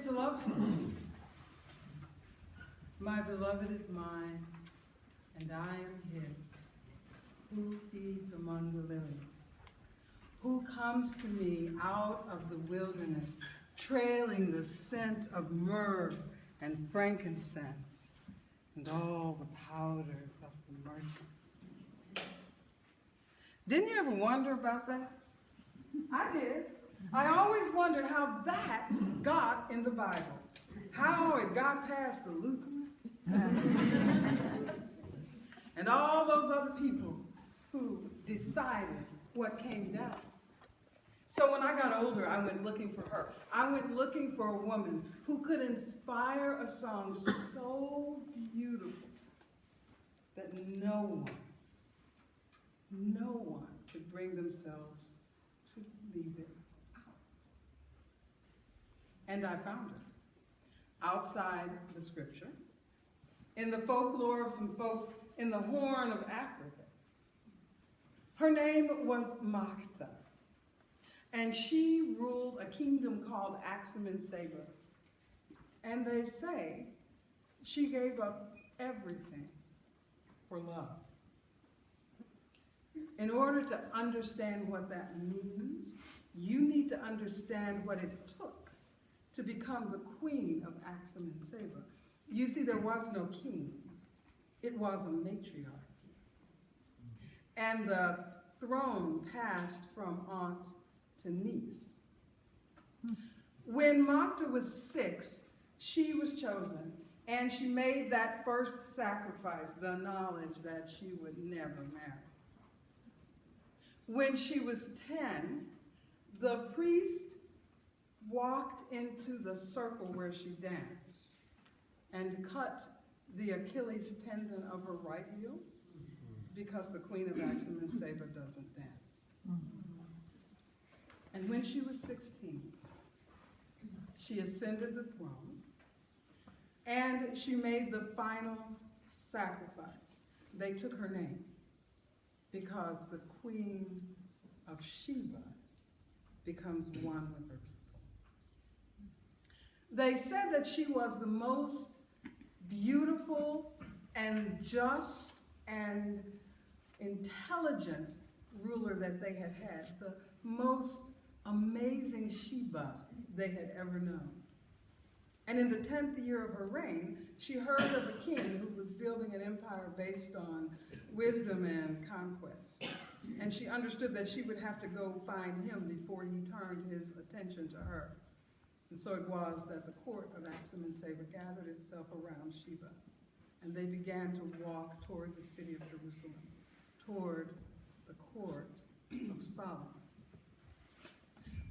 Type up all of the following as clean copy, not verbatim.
a love song. My beloved is mine, and I am his, who feeds among the lilies, who comes to me out of the wilderness, trailing the scent of myrrh and frankincense, and all the powders of the merchants. Didn't you ever wonder about that? I did. I always wondered how that got in the Bible, how it got past the Lutherans, and all those other people who decided what came down. So when I got older, I went looking for her. I went looking for a woman who could inspire a song so beautiful that no one could bring themselves to leave it out. And I found her outside the scripture, in the folklore of some folks in the Horn of Africa. Her name was Makta, and she ruled a kingdom called Axum and Sheba. And they say she gave up everything for love. In order to understand what that means, you need to understand what it took to become the queen of Axum and Sheba. You see, there was no king. It was a matriarch. And the throne passed from aunt to niece. When Makta was 6, she was chosen, and she made that first sacrifice, the knowledge that she would never marry. When she was 10, the priest walked into the circle where she danced and cut the Achilles tendon of her right heel, because the queen of Axum and Sheba doesn't dance. And when she was 16, she ascended the throne, and she made the final sacrifice. They took her name, because the queen of Sheba becomes one with her people. They said that she was the most beautiful and just and intelligent ruler that they had had, the most amazing Sheba they had ever known. And in the 10th year of her reign, she heard of a king who was building an empire based on wisdom and conquest. And she understood that she would have to go find him before he turned his attention to her. And so it was that the court of Axum and Sheba gathered itself around Sheba, and they began to walk toward the city of Jerusalem, toward the court of Solomon.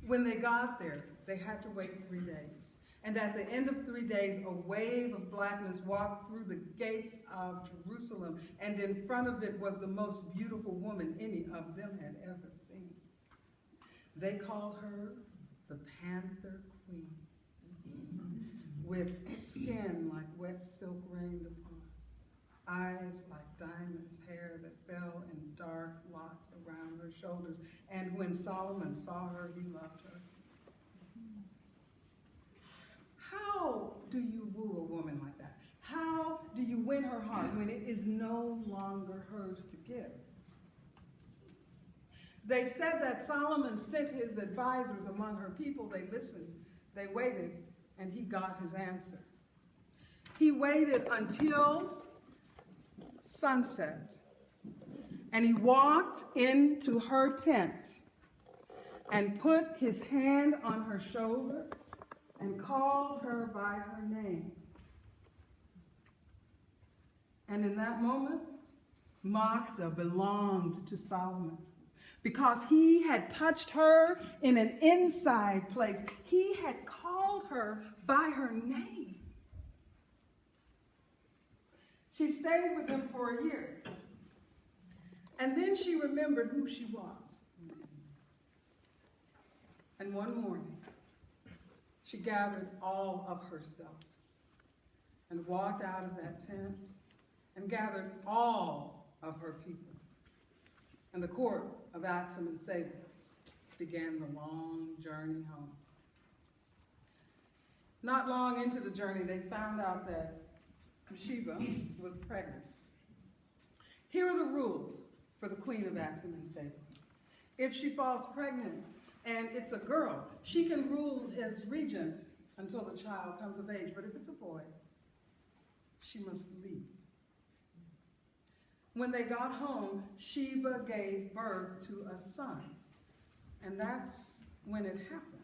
When they got there, they had to wait 3 days. And at the end of 3 days, a wave of blackness walked through the gates of Jerusalem, and in front of it was the most beautiful woman any of them had ever seen. They called her the Panther Queen, with skin like wet silk rained upon, eyes like diamonds, hair that fell in dark locks around her shoulders. And when Solomon saw her, he loved her. How do you woo a woman like that? How do you win her heart when it is no longer hers to give? They said that Solomon sent his advisors among her people. They listened, they waited, and he got his answer. He waited until sunset, and he walked into her tent and put his hand on her shoulder and called her by her name. And in that moment, Makta belonged to Solomon, because he had touched her in an inside place. He had called her by her name. She stayed with him for a year, and then she remembered who she was. And one morning, she gathered all of herself and walked out of that tent and gathered all of her people. And the court of Axum and Sheba began the long journey home. Not long into the journey, they found out that Sheba was pregnant. Here are the rules for the queen of Axum and Seba. If she falls pregnant and it's a girl, she can rule as regent until the child comes of age. But if it's a boy, she must leave. When they got home, Sheba gave birth to a son. And that's when it happened.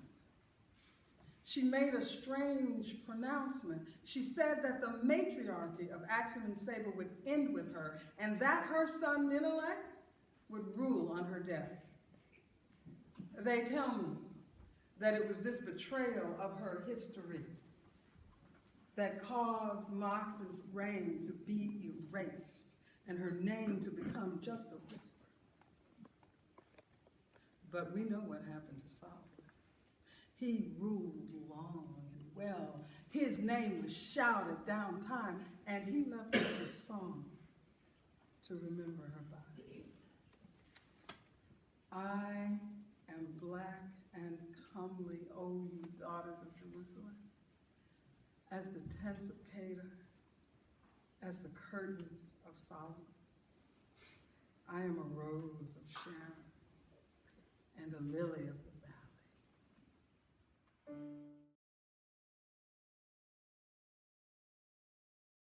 She made a strange pronouncement. She said that the matriarchy of Axum and Seba would end with her, and that her son Ninelech would rule on her death. They tell me that it was this betrayal of her history that caused Magda's reign to be erased and her name to become just a whisper. But we know what happened to Solomon. He ruled long and well. His name was shouted down time, and he left us a song to remember her by. I am black and comely, O ye daughters of Jerusalem, as the tents of Kedar, as the curtains of Solomon. I am a rose of Sharon and a lily of the